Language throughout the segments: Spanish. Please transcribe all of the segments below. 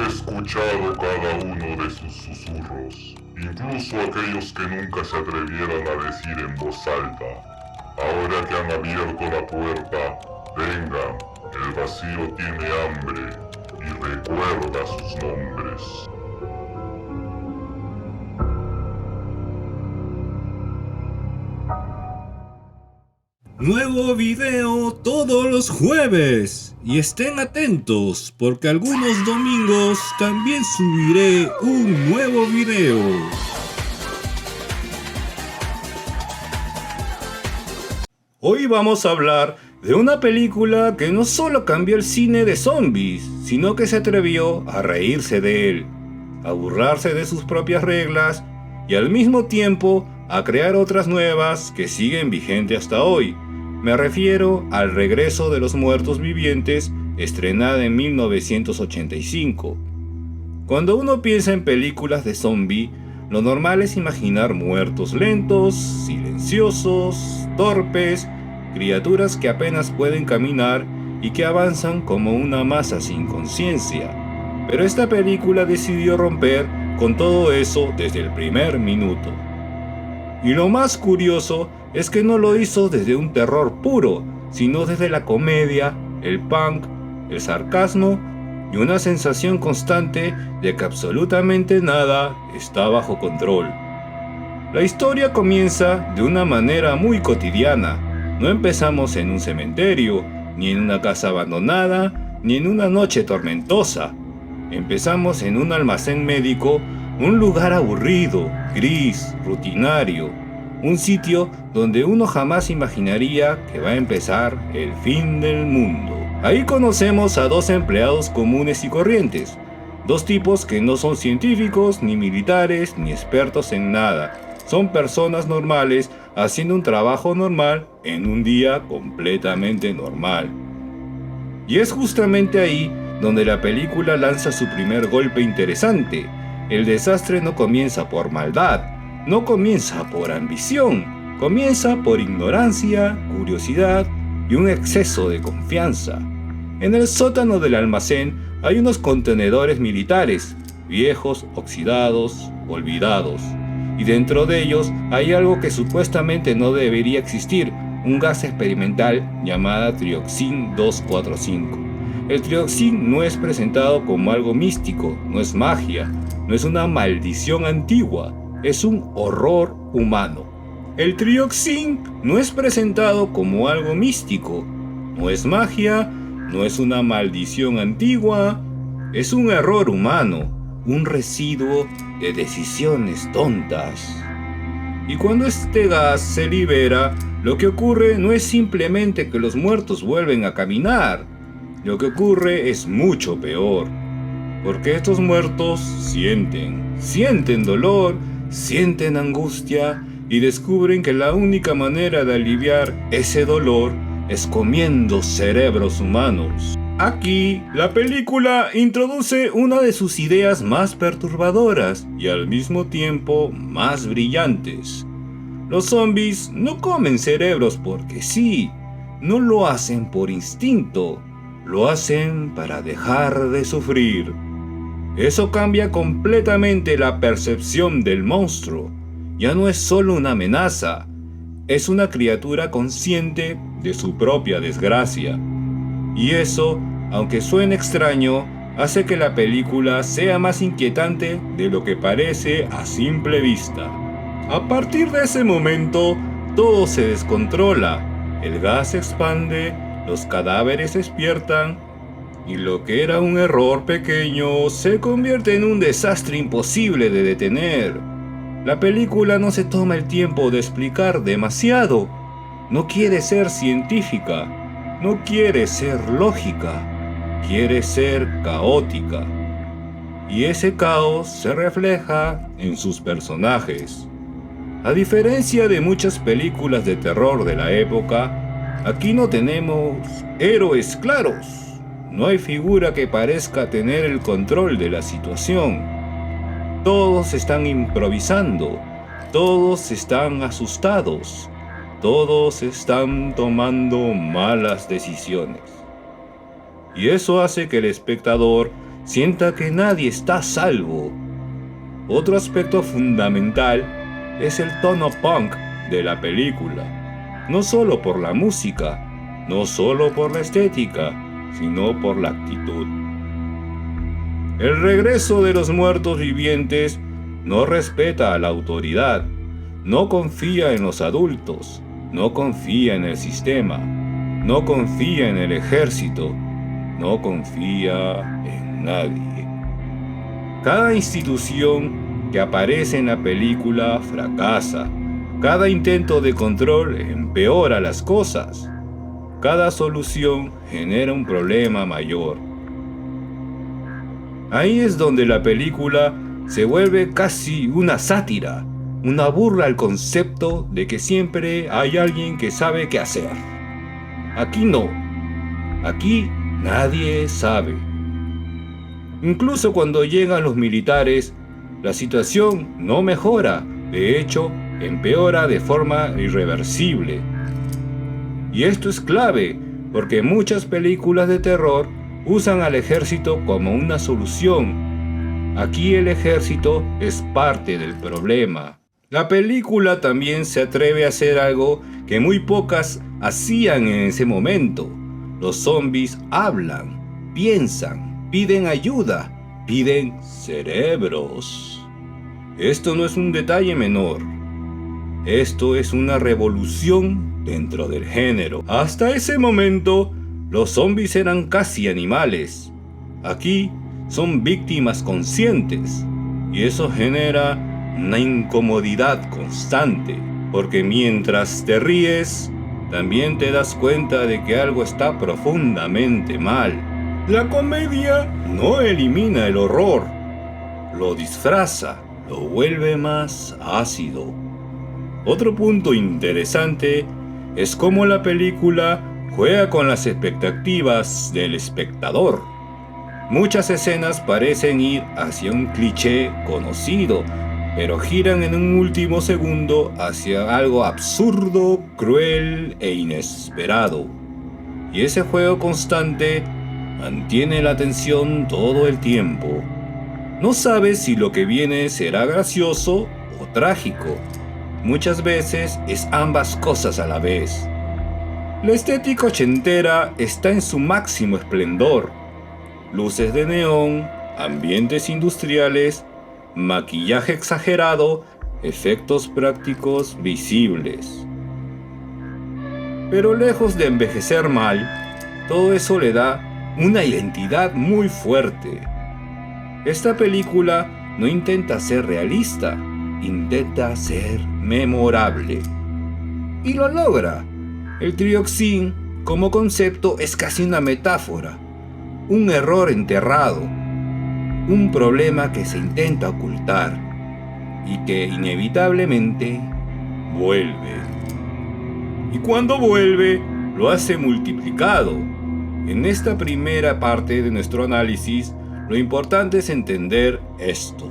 He escuchado cada uno de sus susurros, incluso aquellos que nunca se atrevieran a decir en voz alta. Ahora que han abierto la puerta, vengan, el vacío tiene hambre y recuerda sus nombres. Nuevo video todos los jueves y estén atentos porque algunos domingos también subiré un nuevo video. Hoy vamos a hablar de una película que no solo cambió el cine de zombies, sino que se atrevió a reírse de él, a burlarse de sus propias reglas y al mismo tiempo a crear otras nuevas que siguen vigentes hasta hoy. Me refiero al Regreso de los Muertos Vivientes, estrenada en 1985. Cuando uno piensa en películas de zombie, lo normal es imaginar muertos lentos, silenciosos, torpes, criaturas que apenas pueden caminar y que avanzan como una masa sin conciencia. Pero esta película decidió romper con todo eso desde el primer minuto. Y lo más curioso es que no lo hizo desde un terror puro, sino desde la comedia, el punk, el sarcasmo y una sensación constante de que absolutamente nada está bajo control. La historia comienza de una manera muy cotidiana. No empezamos en un cementerio, ni en una casa abandonada, ni en una noche tormentosa. Empezamos en un almacén médico, un lugar aburrido, gris, rutinario, un sitio donde uno jamás imaginaría que va a empezar el fin del mundo. Ahí conocemos a dos empleados comunes y corrientes, dos tipos que no son científicos, ni militares, ni expertos en nada. Son personas normales haciendo un trabajo normal en un día completamente normal. Y es justamente ahí donde la película lanza su primer golpe interesante. El desastre no comienza por maldad, no comienza por ambición, comienza por ignorancia, curiosidad y un exceso de confianza. En el sótano del almacén hay unos contenedores militares, viejos, oxidados, olvidados. Y dentro de ellos hay algo que supuestamente no debería existir, un gas experimental llamado Trioxin 245. El Trioxin no es presentado como algo místico, no es magia, no es una maldición antigua, es un horror humano. El Trioxin no es presentado como algo místico, no es magia, no es una maldición antigua, es un error humano, un residuo de decisiones tontas. Y cuando este gas se libera, lo que ocurre no es simplemente que los muertos vuelven a caminar, lo que ocurre es mucho peor, porque estos muertos sienten dolor, sienten angustia y descubren que la única manera de aliviar ese dolor es comiendo cerebros humanos. Aquí, la película introduce una de sus ideas más perturbadoras y al mismo tiempo más brillantes. Los zombies no comen cerebros porque sí, no lo hacen por instinto, lo hacen para dejar de sufrir. Eso cambia completamente la percepción del monstruo. Ya no es solo una amenaza, es una criatura consciente de su propia desgracia. Y eso, aunque suene extraño, hace que la película sea más inquietante de lo que parece a simple vista. A partir de ese momento, todo se descontrola, el gas se expande, los cadáveres despiertan, y lo que era un error pequeño se convierte en un desastre imposible de detener. La película no se toma el tiempo de explicar demasiado, no quiere ser científica, no quiere ser lógica, quiere ser caótica. Y ese caos se refleja en sus personajes. A diferencia de muchas películas de terror de la época, aquí no tenemos héroes claros. No hay figura que parezca tener el control de la situación. Todos están improvisando, todos están asustados, todos están tomando malas decisiones. Y eso hace que el espectador sienta que nadie está a salvo. Otro aspecto fundamental es el tono punk de la película, no solo por la música, no solo por la estética, sino por la actitud. El regreso de los muertos vivientes no respeta a la autoridad, no confía en los adultos, no confía en el sistema, no confía en el ejército, no confía en nadie. Cada institución que aparece en la película fracasa. Cada intento de control empeora las cosas. Cada solución genera un problema mayor. Ahí es donde la película se vuelve casi una sátira, una burla al concepto de que siempre hay alguien que sabe qué hacer. Aquí no. Aquí nadie sabe. Incluso cuando llegan los militares, la situación no mejora, de hecho, empeora de forma irreversible. Y esto es clave, porque muchas películas de terror usan al ejército como una solución. Aquí el ejército es parte del problema. La película también se atreve a hacer algo que muy pocas hacían en ese momento. Los zombies hablan, piensan, piden ayuda, piden cerebros. Esto no es un detalle menor. Esto es una revolución dentro del género. Hasta ese momento, los zombies eran casi animales. Aquí son víctimas conscientes. Y eso genera una incomodidad constante. Porque mientras te ríes, también te das cuenta de que algo está profundamente mal. La comedia no elimina el horror, lo disfraza, lo vuelve más ácido. Otro punto interesante es cómo la película juega con las expectativas del espectador. Muchas escenas parecen ir hacia un cliché conocido, pero giran en un último segundo hacia algo absurdo, cruel e inesperado. Y ese juego constante mantiene la atención todo el tiempo. No sabes si lo que viene será gracioso o trágico. Muchas veces es ambas cosas a la vez. La estética ochentera está en su máximo esplendor. Luces de neón, ambientes industriales, maquillaje exagerado, efectos prácticos visibles. Pero lejos de envejecer mal, todo eso le da una identidad muy fuerte. Esta película no intenta ser realista, intenta ser memorable. Y lo logra. El trioxin como concepto es casi una metáfora, un error enterrado, un problema que se intenta ocultar y que inevitablemente vuelve. Y cuando vuelve, lo hace multiplicado. En esta primera parte de nuestro análisis, lo importante es entender esto.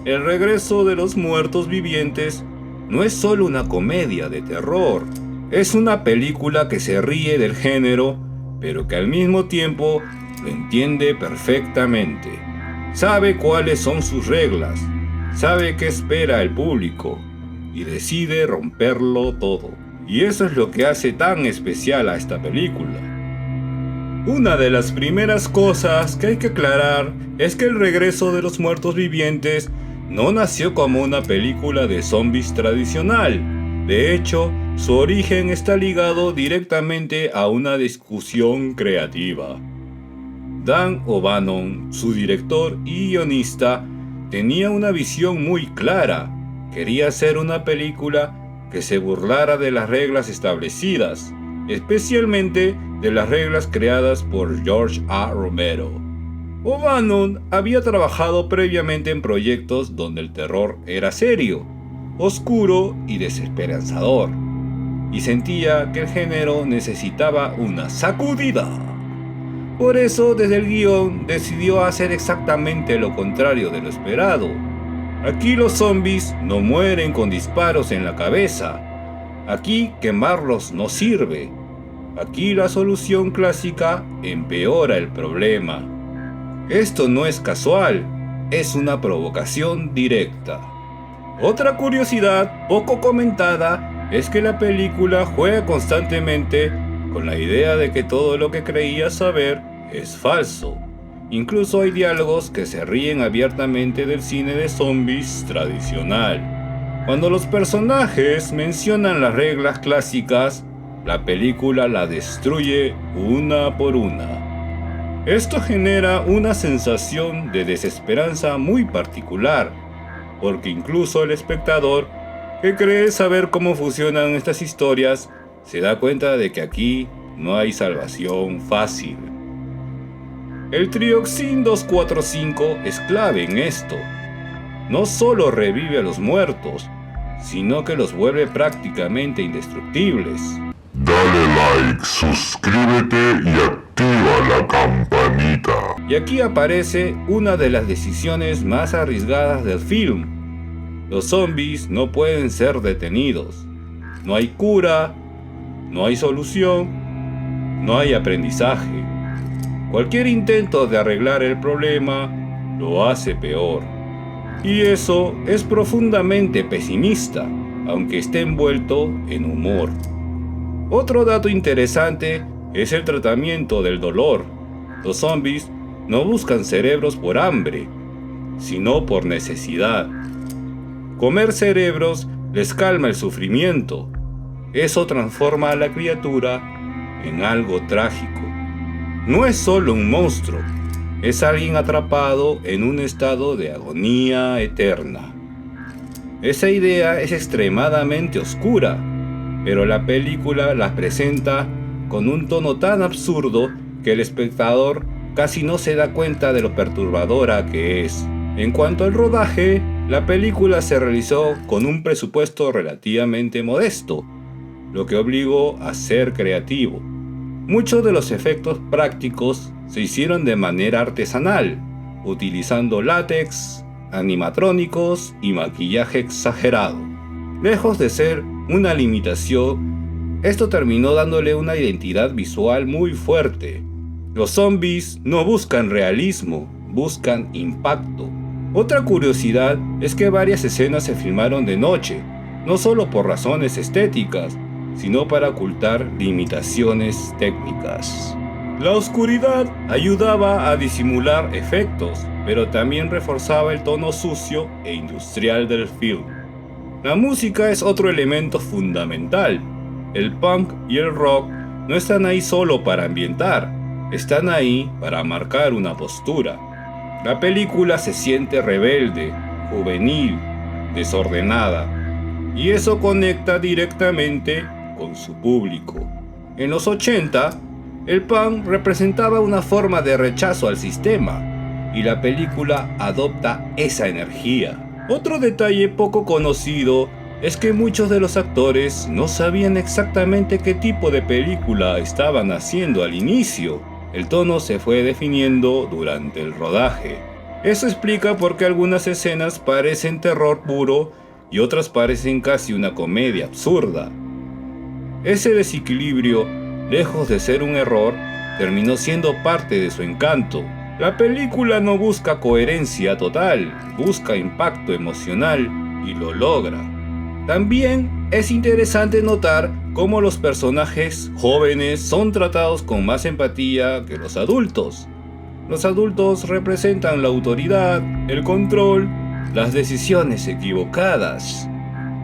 El regreso de los muertos vivientes no es solo una comedia de terror, es una película que se ríe del género, pero que al mismo tiempo lo entiende perfectamente. Sabe cuáles son sus reglas, sabe qué espera el público y decide romperlo todo. Y eso es lo que hace tan especial a esta película. Una de las primeras cosas que hay que aclarar es que El regreso de los muertos vivientes no nació como una película de zombies tradicional. De hecho, su origen está ligado directamente a una discusión creativa. Dan O'Bannon, su director y guionista, tenía una visión muy clara. Quería hacer una película que se burlara de las reglas establecidas, especialmente de las reglas creadas por George A. Romero. O'Bannon había trabajado previamente en proyectos donde el terror era serio, oscuro y desesperanzador, y sentía que el género necesitaba una sacudida. Por eso, desde el guión, decidió hacer exactamente lo contrario de lo esperado. Aquí los zombies no mueren con disparos en la cabeza. Aquí quemarlos no sirve. Aquí la solución clásica empeora el problema. Esto no es casual, es una provocación directa. Otra curiosidad poco comentada es que la película juega constantemente con la idea de que todo lo que creías saber es falso. Incluso hay diálogos que se ríen abiertamente del cine de zombies tradicional. Cuando los personajes mencionan las reglas clásicas, la película la destruye una por una. Esto genera una sensación de desesperanza muy particular, porque incluso el espectador, que cree saber cómo funcionan estas historias, se da cuenta de que aquí no hay salvación fácil. El Trioxin 245 es clave en esto. No solo revive a los muertos, sino que los vuelve prácticamente indestructibles. Dale like, suscríbete y activa la campanita. Y aquí aparece una de las decisiones más arriesgadas del film. Los zombies no pueden ser detenidos. No hay cura, no hay solución, no hay aprendizaje. Cualquier intento de arreglar el problema lo hace peor. Y eso es profundamente pesimista, aunque esté envuelto en humor. Otro dato interesante es el tratamiento del dolor. Los zombies no buscan cerebros por hambre, sino por necesidad. Comer cerebros les calma el sufrimiento. Eso transforma a la criatura en algo trágico. No es solo un monstruo, es alguien atrapado en un estado de agonía eterna. Esa idea es extremadamente oscura, pero la película la presenta con un tono tan absurdo que el espectador casi no se da cuenta de lo perturbadora que es. En cuanto al rodaje, la película se realizó con un presupuesto relativamente modesto, lo que obligó a ser creativo. Muchos de los efectos prácticos se hicieron de manera artesanal, utilizando látex, animatrónicos y maquillaje exagerado. Lejos de ser una limitación, esto terminó dándole una identidad visual muy fuerte. Los zombies no buscan realismo, buscan impacto. Otra curiosidad es que varias escenas se filmaron de noche, no solo por razones estéticas, sino para ocultar limitaciones técnicas. La oscuridad ayudaba a disimular efectos, pero también reforzaba el tono sucio e industrial del film. La música es otro elemento fundamental. El punk y el rock no están ahí solo para ambientar, están ahí para marcar una postura. La película se siente rebelde, juvenil, desordenada, y eso conecta directamente con su público. En los 80, el punk representaba una forma de rechazo al sistema, y la película adopta esa energía. Otro detalle poco conocido es que muchos de los actores no sabían exactamente qué tipo de película estaban haciendo al inicio. El tono se fue definiendo durante el rodaje. Eso explica por qué algunas escenas parecen terror puro y otras parecen casi una comedia absurda. Ese desequilibrio, lejos de ser un error, terminó siendo parte de su encanto. La película no busca coherencia total, busca impacto emocional y lo logra. También es interesante notar cómo los personajes jóvenes son tratados con más empatía que los adultos. Los adultos representan la autoridad, el control, las decisiones equivocadas.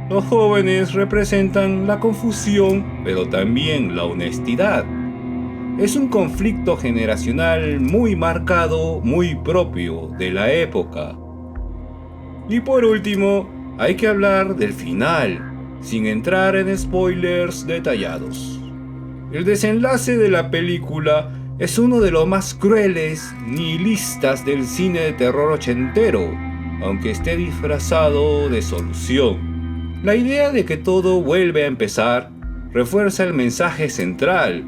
Los jóvenes representan la confusión, pero también la honestidad. Es un conflicto generacional muy marcado, muy propio de la época. Y por último, hay que hablar del final, sin entrar en spoilers detallados. El desenlace de la película es uno de los más crueles, nihilistas del cine de terror ochentero, aunque esté disfrazado de solución. La idea de que todo vuelve a empezar refuerza el mensaje central.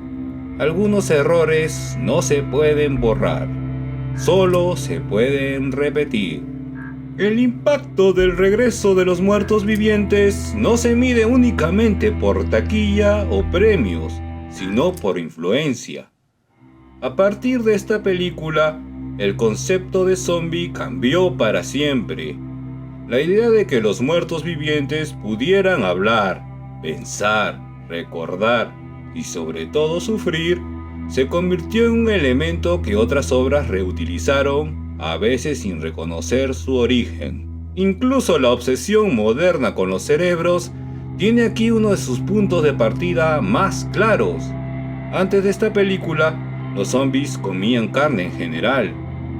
Algunos errores no se pueden borrar, solo se pueden repetir. El impacto del regreso de los muertos vivientes no se mide únicamente por taquilla o premios, sino por influencia. A partir de esta película, el concepto de zombie cambió para siempre. La idea de que los muertos vivientes pudieran hablar, pensar, recordar y sobre todo sufrir, se convirtió en un elemento que otras obras reutilizaron, a veces sin reconocer su origen. Incluso la obsesión moderna con los cerebros tiene aquí uno de sus puntos de partida más claros. Antes de esta película, los zombies comían carne en general.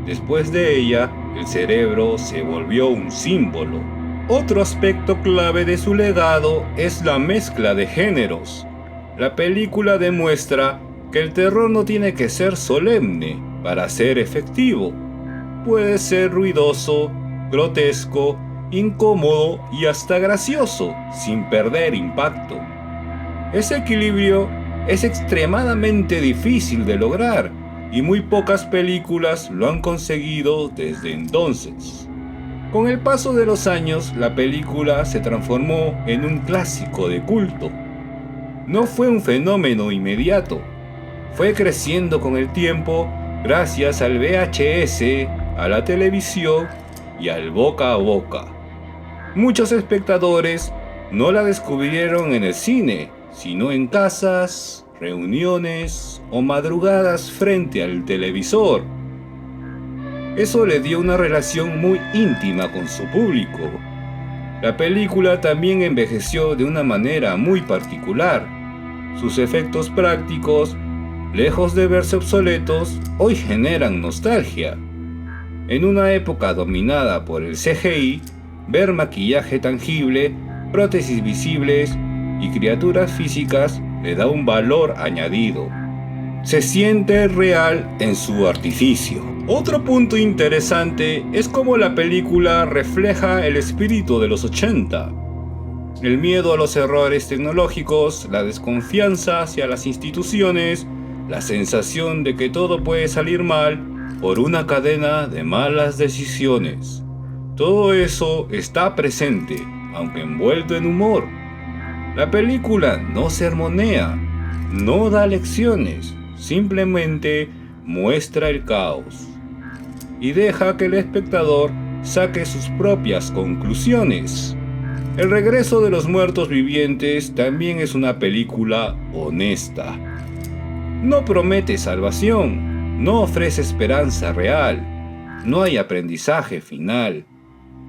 Después de ella, el cerebro se volvió un símbolo. Otro aspecto clave de su legado es la mezcla de géneros. La película demuestra que el terror no tiene que ser solemne para ser efectivo. Puede ser ruidoso, grotesco, incómodo y hasta gracioso, sin perder impacto. Ese equilibrio es extremadamente difícil de lograr y muy pocas películas lo han conseguido desde entonces. Con el paso de los años, la película se transformó en un clásico de culto. No fue un fenómeno inmediato, fue creciendo con el tiempo gracias al VHS, a la televisión y al boca a boca. Muchos espectadores no la descubrieron en el cine, sino en casas, reuniones o madrugadas frente al televisor. Eso le dio una relación muy íntima con su público. La película también envejeció de una manera muy particular. Sus efectos prácticos, lejos de verse obsoletos, hoy generan nostalgia. En una época dominada por el CGI, ver maquillaje tangible, prótesis visibles y criaturas físicas le da un valor añadido. Se siente real en su artificio. Otro punto interesante es cómo la película refleja el espíritu de los 80. El miedo a los errores tecnológicos, la desconfianza hacia las instituciones, la sensación de que todo puede salir mal por una cadena de malas decisiones. Todo eso está presente, aunque envuelto en humor. La película no sermonea, no da lecciones, simplemente muestra el caos y deja que el espectador saque sus propias conclusiones. El regreso de los muertos vivientes también es una película honesta. No promete salvación, no ofrece esperanza real, no hay aprendizaje final.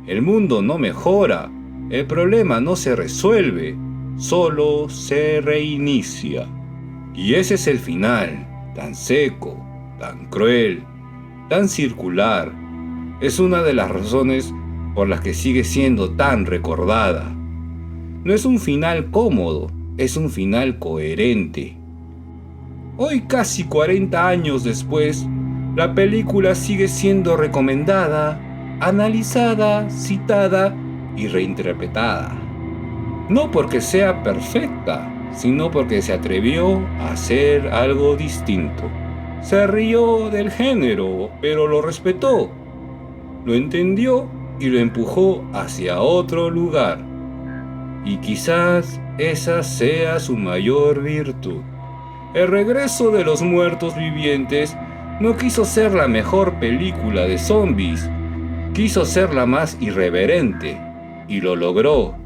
El mundo no mejora, el problema no se resuelve, solo se reinicia. Y ese es el final, tan seco, tan cruel, tan circular. Es una de las razones por las que sigue siendo tan recordada. No es un final cómodo, es un final coherente. Hoy, casi 40 años después, la película sigue siendo recomendada, analizada, citada y reinterpretada. No porque sea perfecta, sino porque se atrevió a hacer algo distinto. Se rió del género, pero lo respetó, lo entendió y lo empujó hacia otro lugar. Y quizás esa sea su mayor virtud. El regreso de los muertos vivientes no quiso ser la mejor película de zombies, quiso ser la más irreverente, y lo logró.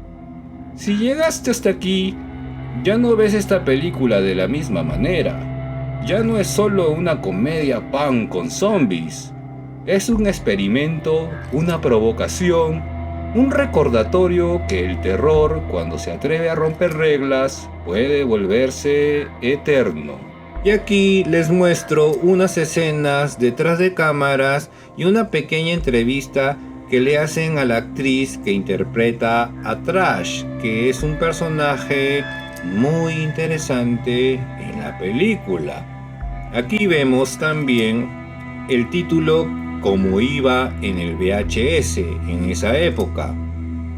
Si llegaste hasta aquí, ya no ves esta película de la misma manera. Ya no es solo una comedia pan con zombies. Es un experimento, una provocación, un recordatorio que el terror, cuando se atreve a romper reglas, puede volverse eterno. Y aquí les muestro unas escenas detrás de cámaras y una pequeña entrevista que le hacen a la actriz que interpreta a Trash, que es un personaje muy interesante en la película. Aquí vemos también el título como iba en el VHS en esa época.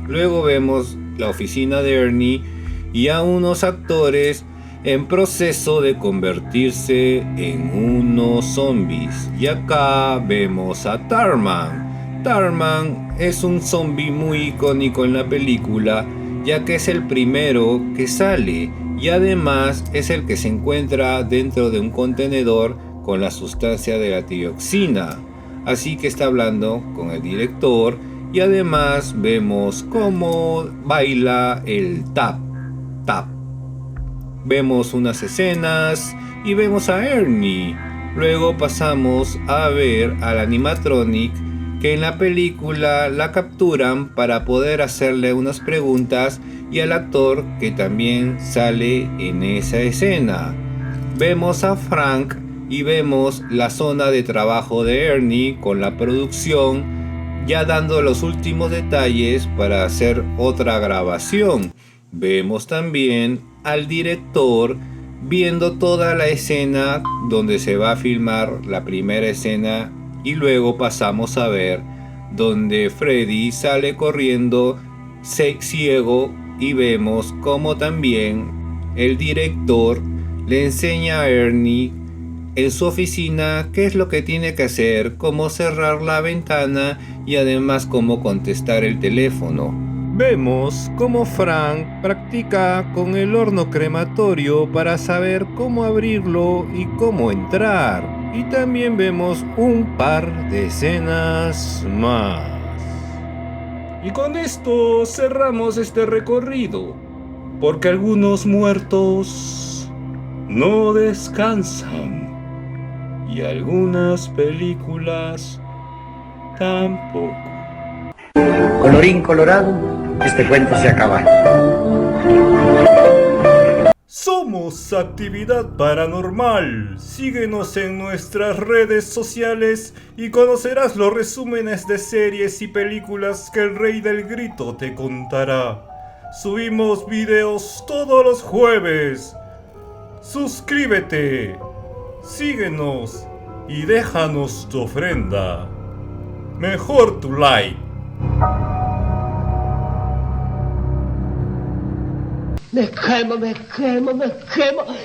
Luego vemos la oficina de Ernie y a unos actores en proceso de convertirse en unos zombies. Y acá vemos a Tarman. Tarman es un zombie muy icónico en la película, ya que es el primero que sale y además es el que se encuentra dentro de un contenedor con la sustancia de la dioxina. así que está hablando con el director y además vemos cómo baila el tap, tap. Vemos unas escenas y vemos a Ernie. Luego pasamos a ver al animatronic que en la película la capturan para poder hacerle unas preguntas y al actor que también sale en esa escena. Vemos a Frank y vemos la zona de trabajo de Ernie con la producción ya dando los últimos detalles para hacer otra grabación. Vemos también al director viendo toda la escena donde se va a filmar la primera escena y luego pasamos a ver donde Freddy sale corriendo ciego y vemos como también el director le enseña a Ernie en su oficina qué es lo que tiene que hacer, cómo cerrar la ventana y además cómo contestar el teléfono. Vemos cómo Frank practica con el horno crematorio para saber cómo abrirlo y cómo entrar. Y también vemos un par de escenas más. Y con esto cerramos este recorrido, porque algunos muertos no descansan y algunas películas tampoco. Colorín colorado, este cuento se acaba. Somos Actividad Paranormal. Síguenos en nuestras redes sociales y conocerás los resúmenes de series y películas que el Rey del Grito te contará. Subimos videos todos los jueves. Suscríbete, síguenos y déjanos tu ofrenda. Mejor tu like. Me quemo, me quemo, me quemo.